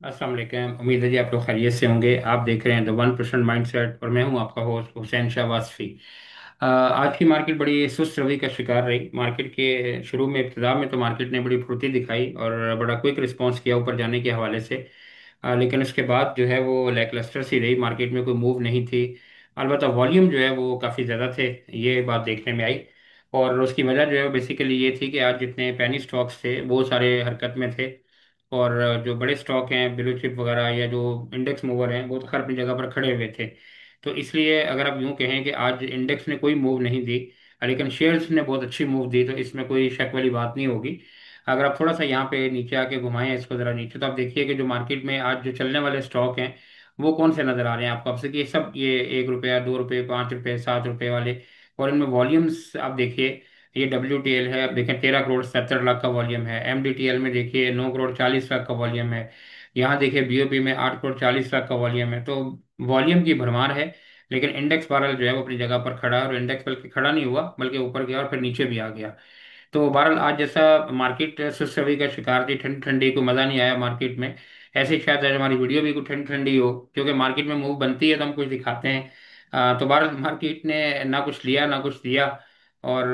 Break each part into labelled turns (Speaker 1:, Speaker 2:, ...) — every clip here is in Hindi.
Speaker 1: अस्सलाम वालेकुम। उम्मीद है जी आप लोग खैरियत से होंगे। आप देख रहे हैं द 1% माइंडसेट और मैं हूं आपका होस्ट हुसैन शाह वासफी। आज की मार्केट बड़ी सुस्त रवि का शिकार रही। मार्केट के शुरू में इब्तिदा में तो मार्केट ने बड़ी फुर्ती दिखाई और बड़ा क्विक रिस्पांस किया ऊपर जाने के हवाले से। लेकिन उसके बाद जो है वो लैकलस्टर सी रही, मार्केट में कोई मूव नहीं थी। अलबत्ता वॉल्यूम जो है वो काफ़ी ज़्यादा थे, ये बात देखने में आई। और उसकी वजह जो है बेसिकली ये थी कि आज जितने पेनी स्टॉक्स थे वो सारे हरकत में थे। और जो बड़े स्टॉक हैं ब्लू चिप वगैरह या जो इंडेक्स मूवर हैं वो तो खैर अपनी जगह पर खड़े हुए थे। तो इसलिए अगर आप यूं कहें कि आज इंडेक्स ने कोई मूव नहीं दी, लेकिन शेयर्स ने बहुत अच्छी मूव दी, तो इसमें कोई शक वाली बात नहीं होगी। अगर आप थोड़ा सा यहाँ पे नीचे आके घुमाएं इसको ज़रा नीचे, तो आप देखिए कि जो मार्केट में आज जो चलने वाले स्टॉक हैं वो कौन से नज़र आ रहे हैं आपको। आपसे कि ये सब ये 1 रुपया 2 रुपये 5 रुपये 7 रुपये वाले, और इनमें वॉल्यूम्स आप देखिए। ये WTL है, आप देखें 13 करोड़ 70 लाख का वॉल्यूम है। MDTL में देखिए 9 करोड़ 40 लाख का वॉल्यूम है। यहाँ देखिए BOP में 8 करोड़ 40 लाख का वॉल्यूम है। तो वॉल्यूम की भरमार है। लेकिन इंडेक्स बहरहाल जो है वो अपनी जगह पर खड़ा है, और इंडेक्स बल्कि खड़ा नहीं हुआ बल्कि ऊपर गया और फिर नीचे भी आ गया। तो बहरहाल आज जैसा मार्केट सुस्त रवि का शिकार थी, ठंडी ठंडी को मज़ा नहीं आया मार्केट में, ऐसे ही शायद आज हमारी वीडियो भी कुछ ठंडी ठंडी हो, क्योंकि मार्केट में मूव बनती है तो हम कुछ दिखाते हैं। तो बहरहाल मार्केट ने ना कुछ लिया ना कुछ दिया। और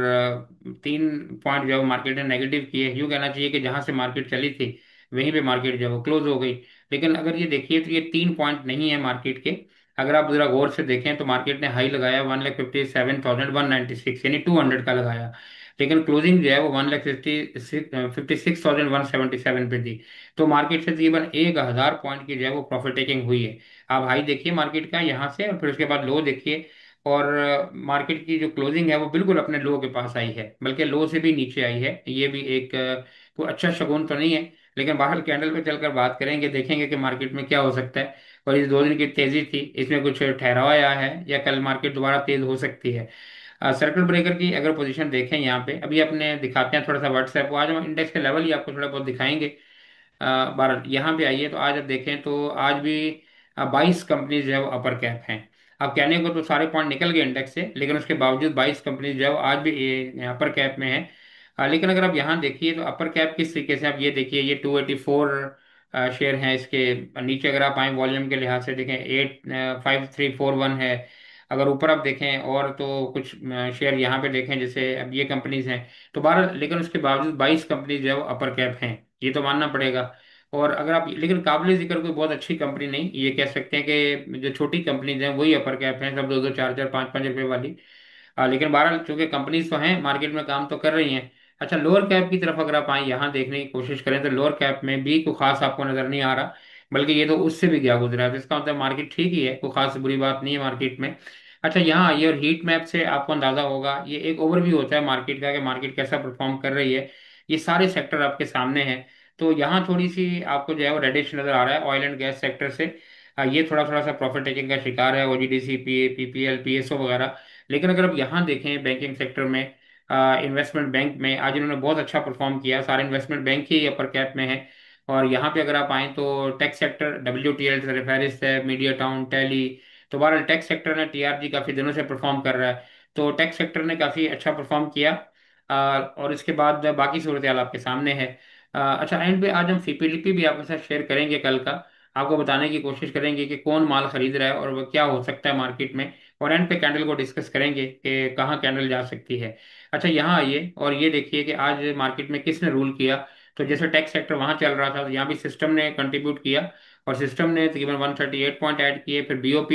Speaker 1: 3 पॉइंट जो है वो मार्केट ने नेगेटिव किए। यूँ कहना चाहिए कि जहाँ से मार्केट चली थी वहीं पे मार्केट जो है वो क्लोज हो गई। लेकिन अगर ये देखिए तो ये 3 पॉइंट नहीं है मार्केट के। अगर आप जरा गौर से देखें तो मार्केट ने हाई लगाया 1,57,196, यानी 200 का लगाया। लेकिन क्लोजिंग जो है वो 1,56,177 पे थी। तो मार्केट से तकरीबन 1,000 पॉइंट की जो है वो प्रॉफिट टेकिंग हुई है। आप हाई देखिए मार्केट का यहाँ से, और फिर उसके बाद लो देखिए। और मार्केट की जो क्लोजिंग है वो बिल्कुल अपने लो के पास आई है, बल्कि लो से भी नीचे आई है। ये भी एक कोई अच्छा शगुन तो नहीं है। लेकिन बाहर कैंडल पे चलकर बात करेंगे, देखेंगे कि मार्केट में क्या हो सकता है। और इस 2 दिन की तेजी थी, इसमें कुछ ठहराव आया है या कल मार्केट दोबारा तेज हो सकती है। सर्किट ब्रेकर की अगर पोजीशन देखें यहाँ पे, अभी अपने दिखाते हैं थोड़ा सा व्हाट्सएप को। आज हम इंडेक्स के लेवल ही आपको थोड़ा बहुत दिखाएंगे। बार यहाँ पे आइए तो आज आप देखें तो आज भी 22 कंपनीज जो है वो अपर कैप हैं। अब कहने को तो सारे पॉइंट निकल गए इंडेक्स से, लेकिन उसके बावजूद 22 कंपनीज जो है वो आज भी अपर कैप में है। लेकिन अगर आप यहाँ देखिए तो अपर कैप किस तरीके से, आप ये देखिए ये 284 शेयर हैं इसके। नीचे अगर आप आए वॉल्यूम के लिहाज से देखें 85341 है। अगर ऊपर आप देखें और तो कुछ शेयर यहाँ पे देखें, जैसे अब ये कंपनीज हैं। तो 12, लेकिन उसके बावजूद 22 कंपनीज जो है वो अपर कैप हैं, ये तो मानना पड़ेगा। और अगर आप, लेकिन काबिल जिक्र कोई बहुत अच्छी कंपनी नहीं, ये कह सकते हैं कि जो छोटी कंपनीज हैं वही अपर कैप हैं, सब 2-2 4-4 5-5 रुपए वाली। लेकिन बहरहाल चूंकि कंपनीज तो हैं मार्केट में, काम तो कर रही हैं। अच्छा, लोअर कैप की तरफ अगर आप आए यहाँ देखने की कोशिश करें तो लोअर कैप में भी कोई खास आपको नजर नहीं आ रहा, बल्कि ये तो उससे भी गया गुजरा है। तो इसका मतलब मार्केट ठीक ही है, कोई खास बुरी बात नहीं है मार्केट में। अच्छा, यहाँ आइए और हीट मैप से आपको अंदाजा होगा, ये एक ओवरव्यू होता है मार्केट का कि मार्केट कैसा परफॉर्म कर रही है। ये सारे सेक्टर आपके सामने हैं। तो यहाँ थोड़ी सी आपको जो है वो रेडिश नजर आ रहा है ऑयल एंड गैस सेक्टर से। ये थोड़ा थोड़ा सा प्रॉफिट टेकिंग का शिकार है, OGDC PPL PSO वगैरह। लेकिन अगर आप यहाँ देखें बैंकिंग सेक्टर में, इन्वेस्टमेंट बैंक में आज इन्होंने बहुत अच्छा परफॉर्म किया, सारे इन्वेस्टमेंट बैंक ही अपर कैप में है। और यहाँ पे अगर आप आए तो टेक सेक्टर WTL रेफेरिस है, मीडिया टाउन, टेली। तो बहरहाल टेक सेक्टर ने TRG काफी दिनों से परफॉर्म कर रहा है। तो टेक सेक्टर ने काफी अच्छा परफॉर्म किया। और इसके बाद बाकी सूरत हाल आपके सामने है। अच्छा, एंड पे आज हम CPDP भी आपके साथ शेयर करेंगे कल का। आपको बताने की कोशिश करेंगे कि कौन माल खरीद रहा है और वो क्या हो सकता है मार्केट में। और एंड पे कैंडल को डिस्कस करेंगे कि कहाँ कैंडल जा सकती है। अच्छा, यहाँ आइए और ये देखिए कि आज मार्केट में किसने रूल किया। तो जैसे टेक सेक्टर वहां चल रहा था, तो यहाँ भी सिस्टम ने कंट्रीब्यूट किया। और सिस्टम ने तकरीबन 138 पॉइंट ऐड किए। फिर BOP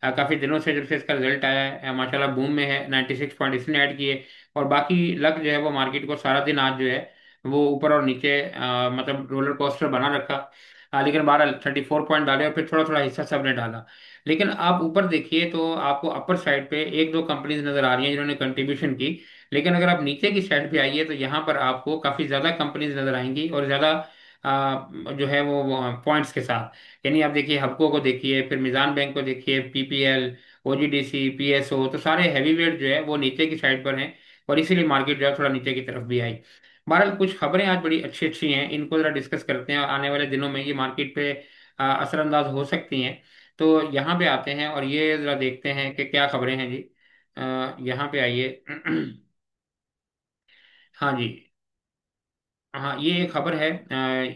Speaker 1: काफी दिनों से जब से इसका रिजल्ट आया है माशाल्लाह बूम में है, 96 पॉइंट इसने ऐड किए। और बाकी लक जो है वो मार्केट को सारा दिन आज जो है वो ऊपर और नीचे मतलब रोलर कोस्टर बना रखा। लेकिन 34 पॉइंट डाले और फिर थोड़ा थोड़ा हिस्सा सबने डाला। लेकिन आप ऊपर देखिए तो आपको अपर साइड पे 1-2 कंपनीज नजर आ रही हैं जिन्होंने कंट्रीब्यूशन की। लेकिन अगर आप नीचे की साइड पे आइए तो यहाँ पर आपको काफी ज्यादा कंपनीज नजर आएंगी, और ज्यादा जो है वो पॉइंट्स के साथ। यानी आप देखिए हबको को देखिए, फिर मिजान बैंक को देखिए, PPL, OGDC PSO, तो सारे हैवी वेट जो है वो नीचे की साइड पर हैं। और इसीलिए मार्केट जो है थोड़ा नीचे की तरफ भी आई। बहरहाल कुछ खबरें आज बड़ी अच्छी अच्छी हैं, इनको जरा डिस्कस करते हैं। आने वाले दिनों में ये मार्केट पे असरअंदाज हो सकती हैं। तो यहाँ पे आते हैं और ये जरा देखते हैं कि क्या खबरें हैं जी। यहाँ पे आइए। हाँ जी। हाँ, ये एक खबर है।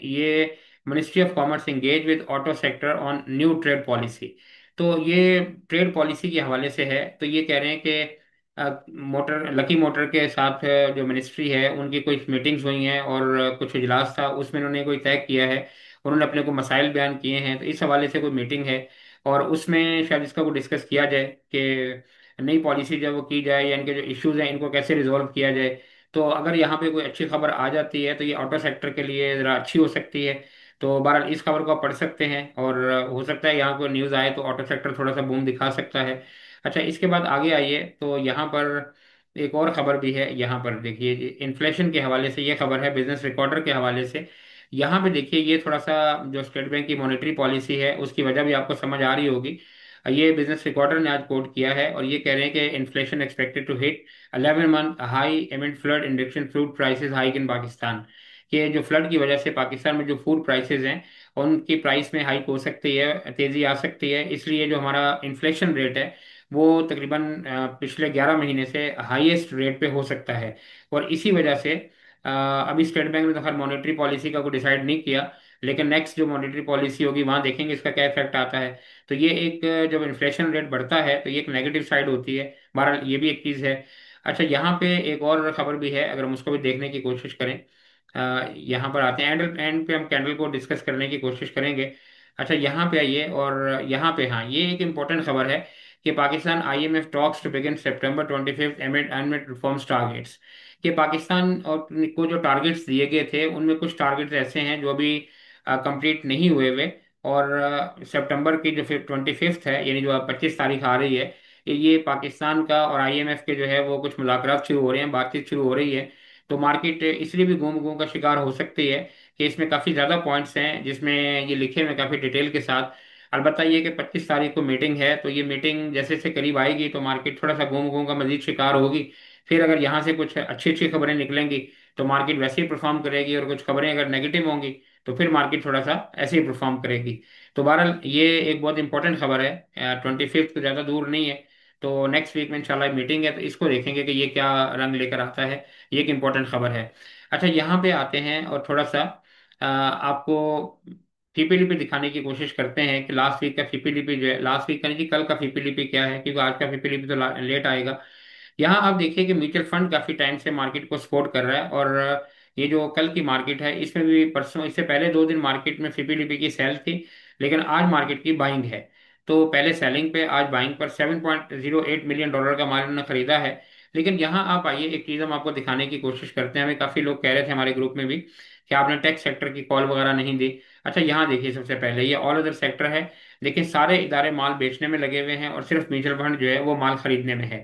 Speaker 1: ये ministry of commerce engage with auto sector on new trade policy. तो ये ट्रेड पॉलिसी के हवाले से है। तो ये कह रहे हैं कि मोटर लकी मोटर के साथ जो मिनिस्ट्री है उनकी कुछ मीटिंग्स हुई हैं और कुछ इजलास था, उसमें उन्होंने कोई तय किया है, उन्होंने अपने को मसाइल बयान किए हैं। तो इस हवाले से कोई मीटिंग है और उसमें शायद इसका को डिस्कस किया जाए कि नई पॉलिसी जब वो की जाए या इनके जो इश्यूज हैं इनको कैसे रिजॉल्व किया जाए। तो अगर यहाँ पे कोई अच्छी खबर आ जाती है तो ये ऑटो सेक्टर के लिए ज़रा अच्छी हो सकती है। तो बहरहाल इस खबर को आप पढ़ सकते हैं और हो सकता है यहाँ कोई न्यूज़ आए तो ऑटो सेक्टर थोड़ा सा बूम दिखा सकता है। अच्छा, इसके बाद आगे आइए तो यहाँ पर एक और खबर भी है। यहाँ पर देखिए इन्फ्लेशन के हवाले से ये खबर है, बिजनेस रिकॉर्डर के हवाले से। यहाँ पे देखिए ये थोड़ा सा जो स्टेट बैंक की मॉनेटरी पॉलिसी है उसकी वजह भी आपको समझ आ रही होगी। ये बिजनेस रिकॉर्डर ने आज कोट किया है और ये कह रहे हैं कि inflation expected to hit 11 month high amid flood induction fruit prices hike in Pakistan. कि जो फ्लड की वजह से पाकिस्तान में जो फूड प्राइसेस हैं उनकी प्राइस में हाइक हो सकती है, तेजी आ सकती है। इसलिए जो हमारा इन्फ्लेशन रेट है वो तकरीबन पिछले 11 महीने से हाईएस्ट रेट पे हो सकता है। और इसी वजह से अभी स्टेट बैंक ने तो खैर मॉनेटरी पॉलिसी का कोई डिसाइड नहीं किया, लेकिन नेक्स्ट जो मॉनेटरी पॉलिसी होगी वहां देखेंगे इसका क्या इफेक्ट आता है। तो ये एक जब इन्फ्लेशन रेट बढ़ता है तो ये एक नेगेटिव साइड होती है। बहरहाल ये भी एक चीज़ है। अच्छा, यहाँ पे एक और खबर भी है, अगर हम उसको भी देखने की कोशिश करें। यहाँ पर आते हैं एंड एंड पे हम कैंडल को डिस्कस करने की कोशिश करेंगे। अच्छा, यहाँ पे आइए और यहाँ पे हाँ ये एक इम्पोर्टेंट खबर है कि Pakistan IMF talks to begin September 25 amid unmet reforms targets. कि पाकिस्तान और को जो टारगेट्स दिए गए थे उनमें कुछ टारगेट्स ऐसे हैं जो अभी कंप्लीट नहीं हुए हुए। और सितंबर की जो 25 है यानी जो 25 तारीख आ रही है, ये पाकिस्तान का और आईएमएफ के जो है वो कुछ मुलाकात शुरू हो रहे हैं, बातचीत शुरू हो रही है। तो मार्केट इसलिए भी घूम घूम का शिकार हो सकती है कि इसमें काफ़ी ज़्यादा पॉइंट्स हैं जिसमें ये लिखे हुए काफ़ी डिटेल के साथ। अलबत्ता ये कि 25 तारीख को मीटिंग है, तो ये मीटिंग जैसे जैसे करीब आएगी तो मार्केट थोड़ा सा घूम घूम का मजीद शिकार होगी। फिर अगर यहाँ से कुछ अच्छी अच्छी खबरें निकलेंगी तो मार्केट वैसे ही परफॉर्म करेगी, और कुछ खबरें अगर नेगेटिव होंगी तो फिर मार्केट थोड़ा सा ऐसे ही परफॉर्म करेगी। तो बहरहाल ये एक बहुत इंपॉर्टेंट खबर है, 25 तो ज़्यादा दूर नहीं है। तो नेक्स्ट वीक में इंशाल्लाह मीटिंग है तो इसको देखेंगे कि ये क्या रंग लेकर आता है। ये एक इम्पोर्टेंट खबर है। अच्छा, यहाँ पे आते हैं और थोड़ा सा आपको फीपीडीपी दिखाने की कोशिश करते हैं कि लास्ट वीक का फीपीडीपी जो है, लास्ट वीक का नहीं कि कल का फीपीडीपी क्या है, क्योंकि आज का फीपीडीपी तो लेट आएगा। यहाँ आप देखिए कि म्यूचुअल फंड काफी टाइम से मार्केट को सपोर्ट कर रहा है और ये जो कल की मार्केट है इसमें भी परसों इससे पहले 2 दिन मार्केट में फीपीडीपी की सेल थी, लेकिन आज मार्केट की बाइंग है। तो पहले सेलिंग पे, आज बाइंग पर $7.08 मिलियन का माल उन्होंने खरीदा है। लेकिन यहाँ आप आइए, एक चीज़ हम आपको दिखाने की कोशिश करते हैं। हमें काफ़ी लोग कह रहे थे हमारे ग्रुप में भी कि आपने टेक सेक्टर की कॉल वगैरह नहीं दी। अच्छा, यहाँ देखिए सबसे पहले ये ऑल अदर सेक्टर है। देखिए सारे इदारे माल बेचने में लगे हुए हैं और सिर्फ म्यूचुअल फंड जो है वो माल खरीदने में है।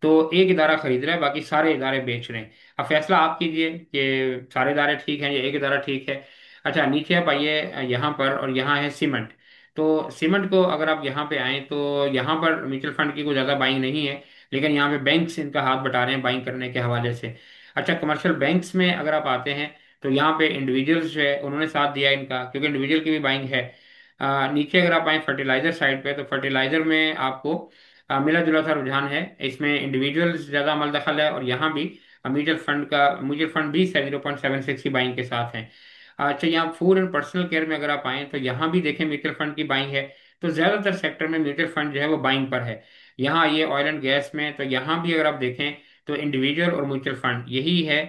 Speaker 1: तो एक इदारा खरीद रहा है, बाकी सारे इदारे बेच रहे हैं। अब फैसला आप कीजिए कि सारे इदारे ठीक हैं या एक इदारा ठीक है। अच्छा, नीचे आप आइए यहाँ पर, और यहाँ है सीमेंट। तो सीमेंट को अगर आप यहाँ पे आए तो यहाँ पर म्यूचुअल फंड की कोई ज़्यादा बाइंग नहीं है, लेकिन यहाँ पे बैंक्स इनका हाथ बटा रहे हैं बाइंग करने के हवाले से। अच्छा, कमर्शियल बैंक्स में अगर आप आते हैं तो यहाँ पे इंडिविजुअल्स जो है उन्होंने साथ दिया इनका, क्योंकि इंडिविजुअल की भी बाइंग है। नीचे अगर आप आए फर्टिलाइजर साइड पे, तो फर्टिलाइजर में आपको मिला जुला सा रुझान है। इसमें इंडिविजुअल्स ज़्यादा अमल दखल है और यहाँ भी म्यूचुअल फंड भी 0.76 की बाइंग के साथ हैं। अच्छा, यहाँ फूड एंड पर्सनल केयर में अगर आप आए तो यहाँ भी देखें म्यूचुअल फंड की बाइंग है। तो ज़्यादातर सेक्टर में म्यूचुअल फंड जो है वो बाइंग पर है। यहाँ ये ऑयल एंड गैस में, तो यहाँ भी अगर आप देखें तो इंडिविजुअल और म्यूचुअल फंड यही है।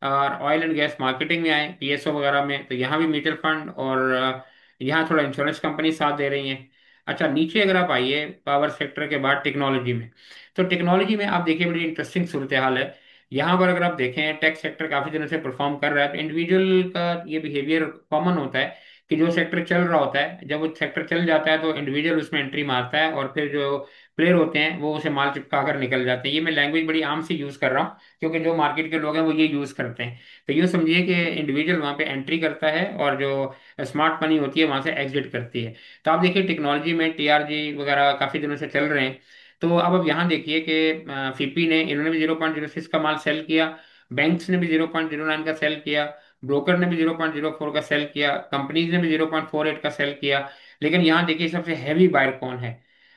Speaker 1: और ऑयल एंड गैस मार्केटिंग में आए पीएसओ वगैरह में, तो यहाँ भी म्यूचुअल फंड और यहाँ थोड़ा इंश्योरेंस कंपनी साथ दे रही हैं। अच्छा, नीचे अगर आप आइए पावर सेक्टर के बाद टेक्नोलॉजी में, तो टेक्नोलॉजी में आप देखिए बड़ी इंटरेस्टिंग सूरत हाल है। यहाँ पर अगर आप देखें टेक सेक्टर काफी दिनों से परफॉर्म कर रहा है। तो इंडिविजुअल का ये बिहेवियर कॉमन होता है कि जो सेक्टर चल रहा होता है, जब वो सेक्टर चल जाता है तो इंडिविजुअल उसमें एंट्री मारता है और फिर जो प्लेयर होते हैं वो उसे माल चिपका कर निकल जाते हैं। ये मैं लैंग्वेज बड़ी आम से यूज कर रहा हूँ क्योंकि जो मार्केट के लोग हैं वो ये यूज करते हैं। तो यूँ समझिए कि इंडिविजुअल वहाँ पे एंट्री करता है और जो स्मार्ट मनी होती है वहाँ से एग्जिट करती है। तो आप देखिए टेक्नोलॉजी में टीआरजी वगैरह काफ़ी दिनों से चल रहे हैं। तो अब यहाँ देखिए कि फिपी ने, इन्होंने भी 0.06 का माल सेल किया, बैंक्स ने भी 0.09 का सेल किया, ब्रोकर ने भी 0.04 का सेल किया, कंपनीज ने भी 0.48 का सेल किया। लेकिन यहाँ देखिए सबसे हैवी बायर कौन है,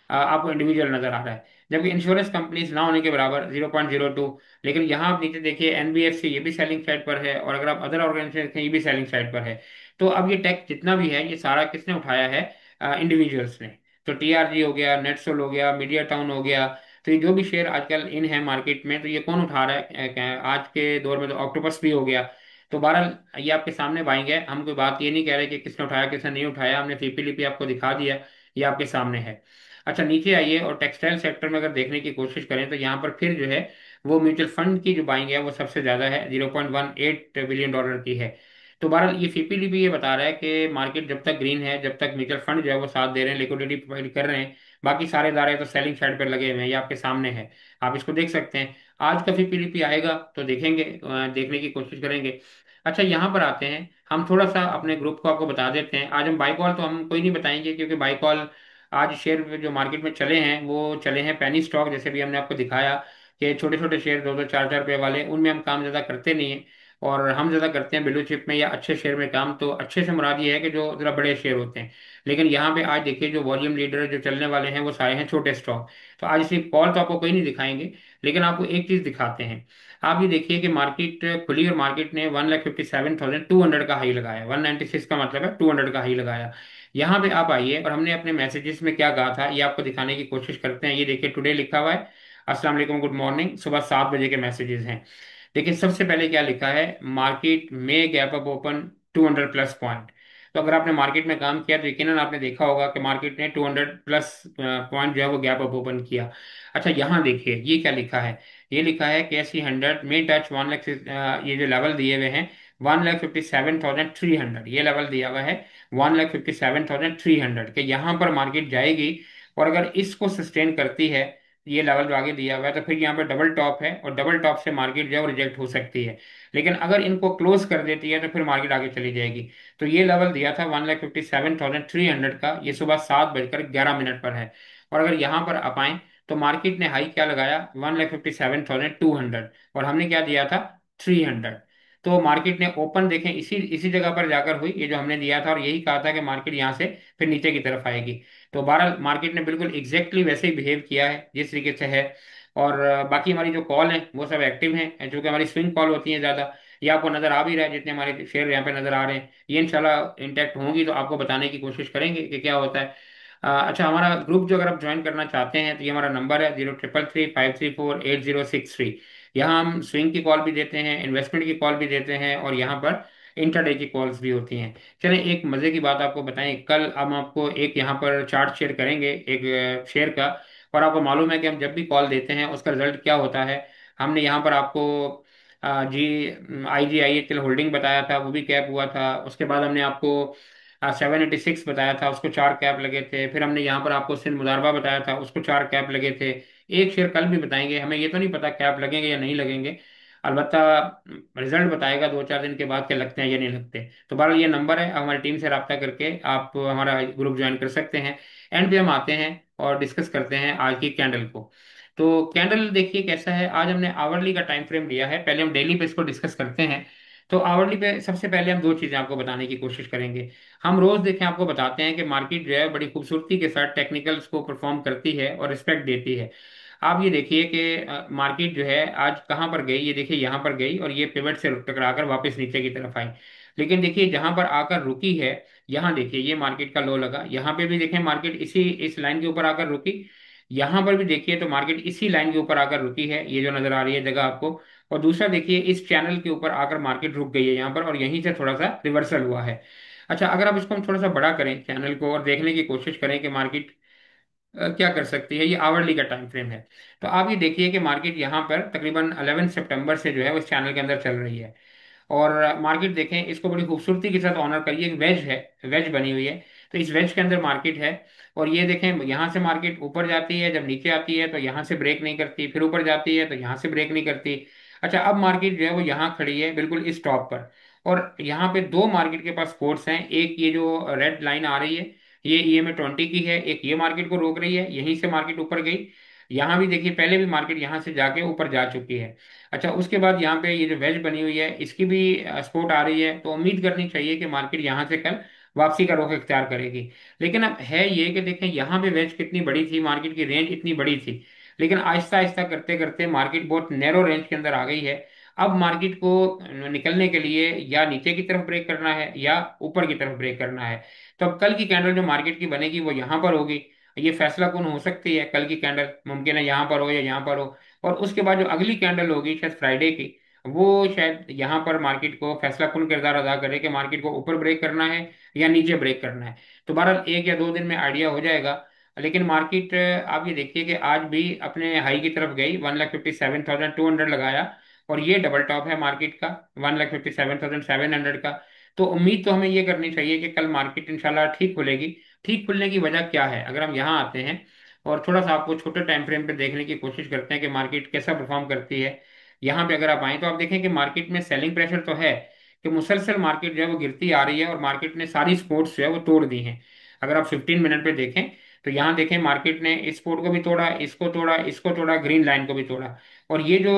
Speaker 1: आपको इंडिविजुअल नजर आ रहा है। जबकि इंश्योरेंस कंपनीज ना होने के बराबर 0.02। लेकिन यहाँ आप नीचे देखिए एनबीएफसी, ये भी सेलिंग साइड पर है, और अगर आप अदर ऑर्गेनाइजेशन देखें ये भी सेलिंग साइड पर है। तो अब ये टैक्स जितना भी है ये सारा किसने उठाया है? इंडिविजुअल्स ने। तो टीआरजी हो गया, नेटसोल हो गया, मीडिया टाउन हो गया। तो ये जो भी शेयर आजकल इन है मार्केट में, तो ये कौन उठा रहा है? आज के दौर में तो ऑक्टोपस भी हो गया। तो बहरहाल ये आपके सामने पाएंगे, हम कोई बात ये नहीं कह रहे कि किसने उठाया किसने नहीं उठाया, हमने सीपी लिपि आपको दिखा दिया, ये आपके सामने है। अच्छा नीचे आइए, और टेक्सटाइल सेक्टर में अगर देखने की कोशिश करें तो यहाँ पर फिर जो है वो म्यूचुअल फंड की जो बाइंग है वो सबसे ज्यादा है, $0.18 बिलियन की है। तो बहरहाल ये सीपीली भी ये बता रहा है कि मार्केट जब तक ग्रीन है, जब तक म्यूचुअल फंड जो है वो साथ दे रहे हैं, लिक्विडिटी प्रोवाइड कर रहे हैं, बाकी सारे दायरे तो सेलिंग साइड पर लगे हुए हैं, ये आपके सामने है, आप इसको देख सकते हैं। आज का सीपीलीपी आएगा तो देखेंगे, देखने की कोशिश करेंगे। अच्छा यहाँ पर आते हैं, हम थोड़ा सा अपने ग्रुप को आपको बता देते हैं। आज हम बाई कॉल तो हम कोई नहीं बताएंगे, क्योंकि बाई कॉल आज शेयर जो मार्केट में चले हैं वो चले हैं पैनी स्टॉक, जैसे भी हमने आपको दिखाया कि छोटे छोटे शेयर 2-2 4-4 रुपए वाले, उनमें हम काम ज़्यादा करते नहीं हैं। और हम ज़्यादा करते हैं ब्लू चिप में या अच्छे शेयर में काम। तो अच्छे से मुराद ये है कि जो ज़रा बड़े शेयर होते हैं। लेकिन यहाँ पे आज देखिए जो वॉल्यूम लीडर जो चलने वाले हैं वो सारे हैं छोटे स्टॉक। तो आज सिर्फ कॉल तो आपको कोई नहीं दिखाएंगे, लेकिन आपको एक चीज़ दिखाते हैं। आप ये देखिए कि मार्केट खुली और मार्केट ने 1,57,200 का हाई लगाया, 196 का मतलब है 200 का हाई लगाया। यहाँ पे आप आइए, और हमने अपने मैसेजेस में क्या कहा था ये आपको दिखाने की कोशिश करते हैं। ये देखिए टुडे लिखा हुआ है, अस्सलाम वालेकुम, गुड मॉर्निंग, सुबह 7 बजे के मैसेजेस हैं। देखिए सबसे पहले क्या लिखा है, मार्केट में गैप अप ओपन 200+ पॉइंट। तो अगर आपने मार्केट में काम किया तो यकीनन आपने देखा होगा कि मार्केट ने 200+ पॉइंट जो है वो गैप अप ओपन किया। अच्छा यहाँ देखिए ये क्या लिखा है, ये लिखा है के सी 100 में टच 1 लाख, ये जो लेवल दिए हुए हैं 1,57,300, ये लेवल दिया हुआ है 1,57,300 के, यहाँ पर मार्केट जाएगी। और अगर इसको सस्टेन करती है, ये लेवल जो आगे दिया हुआ है, तो फिर यहाँ पे डबल टॉप है, और डबल टॉप से मार्केट जो है वो रिजेक्ट हो सकती है। लेकिन अगर इनको क्लोज कर देती है तो फिर मार्केट आगे चली जाएगी। तो ये लेवल दिया था 1,57,300 का, ये सुबह 7 बजकर 11 मिनट पर है। और अगर यहाँ पर आप आए तो मार्केट ने हाई क्या लगाया, 1,57,200, और हमने क्या दिया था, 300। तो मार्केट ने ओपन देखें इसी इसी जगह पर जाकर हुई, ये जो हमने दिया था, और यही कहा था कि मार्केट यहाँ से फिर नीचे की तरफ आएगी। तो बहरहाल मार्केट ने बिल्कुल एग्जैक्टली वैसे ही बिहेव किया है जिस तरीके से है। और बाकी हमारी जो कॉल है वो सब एक्टिव हैं, जो कि हमारी स्विंग कॉल होती हैं ज़्यादा। ये आपको नज़र आ भी रहा है, जितने हमारे शेयर यहाँ पे नज़र आ रहे हैं, ये इंशाल्लाह इंटैक्ट होंगी तो आपको बताने की कोशिश करेंगे कि क्या होता है। अच्छा हमारा ग्रुप जो अगर आप ज्वाइन करना चाहते हैं तो ये हमारा नंबर है 0333534806 यहाँ हम स्विंग की कॉल भी देते हैं, इन्वेस्टमेंट की कॉल भी देते हैं, और यहाँ पर इंटरडे की कॉल्स भी होती हैं। चलें एक मज़े की बात आपको बताएं, कल हम आपको एक यहाँ पर चार्ट शेयर करेंगे एक शेयर का। और आपको मालूम है कि हम जब भी कॉल देते हैं उसका रिजल्ट क्या होता है। हमने यहाँ पर आपको जी IGIHL होल्डिंग बताया था, वो भी कैप हुआ था। उसके बाद हमने आपको 786 बताया था, उसको 4 कैप लगे थे। फिर हमने यहाँ पर आपको सिंध मुदारबा बताया था, उसको 4 कैप लगे थे। एक शेयर कल भी बताएंगे, हमें ये तो नहीं पता कैप लगेंगे या नहीं लगेंगे, अलबत्ता रिजल्ट बताएगा 2-4 दिन के बाद के लगते हैं या नहीं लगते। तो बहरहाल ये नंबर है, हमारी टीम से रब्ता करके आप हमारा ग्रुप ज्वाइन कर सकते हैं। एंड पे हम आते हैं और डिस्कस करते हैं आज की कैंडल को। तो कैंडल देखिए कैसा है, आज हमने आवरली का टाइम फ्रेम लिया है, पहले हम डेली पे इसको डिस्कस करते हैं। तो आवरली पे सबसे पहले हम दो चीज़ें आपको बताने की कोशिश करेंगे। हम रोज देखें आपको बताते हैं कि मार्केट जो है बड़ी खूबसूरती के साथ टेक्निकल्स को परफॉर्म करती है और रिस्पेक्ट देती है। आप ये देखिए कि मार्केट जो है आज कहाँ पर गई, ये देखिए यहाँ पर गई और ये पिवट से टकराकर वापस नीचे की तरफ आई। लेकिन देखिए जहां पर आकर रुकी है, यहाँ देखिए ये मार्केट का लो लगा, यहाँ पे भी देखें मार्केट इसी इस लाइन के ऊपर आकर रुकी। यहाँ पर भी देखिए तो मार्केट इसी लाइन के ऊपर आकर रुकी है, ये जो नजर आ रही है जगह आपको। और दूसरा देखिए इस चैनल के ऊपर आकर मार्केट रुक गई है यहाँ पर, और यहीं से थोड़ा सा रिवर्सल हुआ है। अच्छा अगर आप इसको हम थोड़ा सा बड़ा करें चैनल को और देखने की कोशिश करें कि मार्केट क्या कर सकती है, ये आवरली का टाइम फ्रेम है। तो आप ये देखिए कि मार्केट यहाँ पर तकरीबन 11 सितंबर से जो है उस चैनल के अंदर चल रही है। और मार्केट देखें इसको बड़ी खूबसूरती के साथ ऑनर करिए, एक वेज है, वेज बनी हुई है। तो इस वेज के अंदर मार्केट है। और ये देखें यहाँ से मार्केट ऊपर जाती है, जब नीचे आती है तो यहाँ से ब्रेक नहीं करती, फिर ऊपर जाती है तो यहाँ से ब्रेक नहीं करती। अच्छा अब मार्केट जो है वो यहाँ खड़ी है बिल्कुल इस टॉप पर। और यहाँ पे दो मार्केट के पास कोर्स हैं, एक ये जो रेड लाइन आ रही है ये EMA 20 की है, एक ये मार्केट को रोक रही है, यहीं से मार्केट ऊपर गई। यहाँ भी देखिए पहले भी मार्केट यहाँ से जाके ऊपर जा चुकी है। अच्छा उसके बाद यहाँ पे ये जो वेज बनी हुई है इसकी भी सपोर्ट आ रही है, तो उम्मीद करनी चाहिए कि मार्केट यहाँ से कल वापसी का रुख इख्तियार करेगी। लेकिन अब है ये कि देखें यहाँ पे वेज कितनी बड़ी थी, मार्केट की रेंज इतनी बड़ी थी। लेकिन आहिस्ता आहिस्ता करते करते मार्केट बहुत नैरो रेंज के अंदर आ गई है। अब मार्केट को निकलने के लिए या नीचे की तरफ ब्रेक करना है या ऊपर की तरफ ब्रेक करना है। तो अब कल की कैंडल जो मार्केट की बनेगी वो यहाँ पर होगी। ये फैसला कौन हो सकती है, कल की कैंडल मुमकिन है यहाँ पर हो या यहाँ पर हो। और उसके बाद जो अगली कैंडल होगी शायद फ्राइडे की, वो शायद यहाँ पर मार्केट को फैसला कौन किरदार अदा करे कि मार्केट को ऊपर ब्रेक करना है या नीचे ब्रेक करना है। तो बहरहाल 1 या 2 दिन में आइडिया हो जाएगा। लेकिन मार्केट आप ये देखिए कि आज भी अपने हाई की तरफ गई, 1,57,200 लगाया, और ये डबल टॉप है मार्केट का, 1,57,700 का। तो उम्मीद तो हमें ये करनी चाहिए कि कल मार्केट इंशाल्लाह ठीक खुलेगी। ठीक खुलने की वजह क्या है, अगर हम यहाँ आते हैं और थोड़ा सा आपको छोटे टाइम फ्रेम पे देखने की कोशिश करते हैं कि मार्केट कैसा परफॉर्म करती है। यहाँ पे अगर आप आए तो आप देखें कि मार्केट में सेलिंग प्रेशर तो है, कि मुसलसल मार्केट जो है वो गिरती आ रही है और मार्केट ने सारी सपोर्ट्स जो है वो तोड़ दी हैं। अगर आप 15 मिनट पे देखें तो यहाँ देखें मार्केट ने इस सपोर्ट को भी तोड़ा, इसको तोड़ा, इसको तोड़ा, ग्रीन लाइन को भी तोड़ा। और ये जो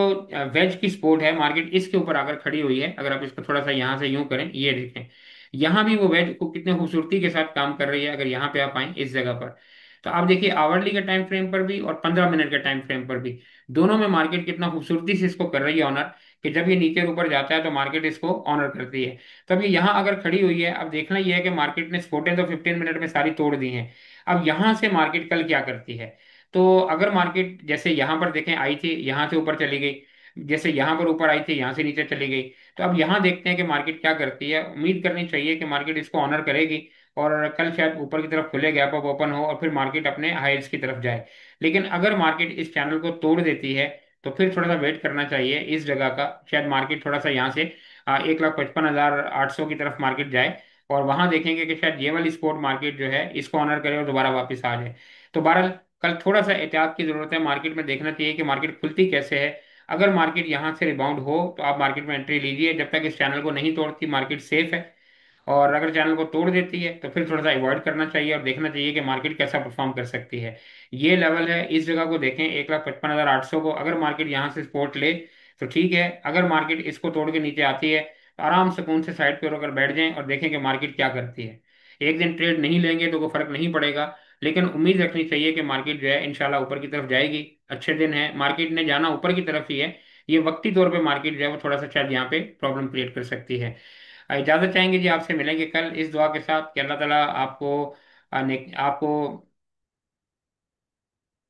Speaker 1: वेज की सपोर्ट है, मार्केट इसके ऊपर आकर खड़ी हुई है। अगर आप इसको थोड़ा सा यहाँ से यूं करें, ये देखें, यहाँ भी वो वेज को कितने खूबसूरती के साथ काम कर रही है। अगर यहाँ पे आप आए इस जगह पर, तो आप देखिए आवरली के टाइम फ्रेम पर भी और 15 मिनट के टाइम फ्रेम पर भी, दोनों में मार्केट कितना खूबसूरती से इसको कर रही है ऑनर, कि जब ये नीचे और ऊपर जाता है तो मार्केट इसको ऑनर करती है। तब ये यहाँ अगर खड़ी हुई है, अब देखना यह है कि मार्केट ने सपोर्टें तो 15 मिनट में सारी तोड़ दी हैं। अब यहाँ से मार्केट कल क्या करती है। तो अगर मार्केट जैसे यहाँ पर देखें आई थी, यहाँ से ऊपर चली गई, जैसे यहाँ पर ऊपर आई थी यहाँ से नीचे चली गई। तो अब यहाँ देखते हैं कि मार्केट क्या करती है। उम्मीद करनी चाहिए कि मार्केट इसको ऑनर करेगी और कल शायद ऊपर की तरफ खुले, गैप अप ओपन हो और फिर मार्केट अपने हाइट्स की तरफ जाए। लेकिन अगर मार्केट इस चैनल को तोड़ देती है तो फिर थोड़ा सा वेट करना चाहिए इस जगह का। शायद मार्केट थोड़ा सा यहाँ से 1,55,800 की तरफ मार्केट जाए और वहां देखेंगे कि शायद ये वाली स्पोर्ट मार्केट जो है इसको ऑनर करे और दोबारा वापस आ जाए। तो बहरहाल कल थोड़ा सा एहतियात की जरूरत है। मार्केट में देखना चाहिए कि मार्केट खुलती कैसे है। अगर मार्केट यहाँ से रिबाउंड हो तो आप मार्केट में एंट्री लीजिए, जब तक इस चैनल को नहीं तोड़ती मार्केट सेफ है। और अगर चैनल को तोड़ देती है तो फिर थोड़ा सा अवॉइड करना चाहिए और देखना चाहिए कि मार्केट कैसा परफॉर्म कर सकती है। ये लेवल है, इस जगह को देखें 1,55,800 को। अगर मार्केट यहाँ से सपोर्ट ले तो ठीक है, अगर मार्केट इसको तोड़ के नीचे आती है तो आराम सुकून से साइड पे होकर बैठ जाएं और देखें कि मार्केट क्या करती है। एक दिन ट्रेड नहीं लेंगे तो कोई फर्क नहीं पड़ेगा, लेकिन उम्मीद रखनी चाहिए कि मार्केट जो है इंशाल्लाह ऊपर की तरफ जाएगी। अच्छे दिन है, मार्केट ने जाना ऊपर की तरफ ही है। ये वक्ती तौर पे मार्केट जो है वो थोड़ा सा शायद यहाँ पे प्रॉब्लम क्रिएट कर सकती है। इजाजत चाहेंगे जी, आपसे मिलेंगे कल इस दुआ के साथ कि अल्लाह ताला आपको आपको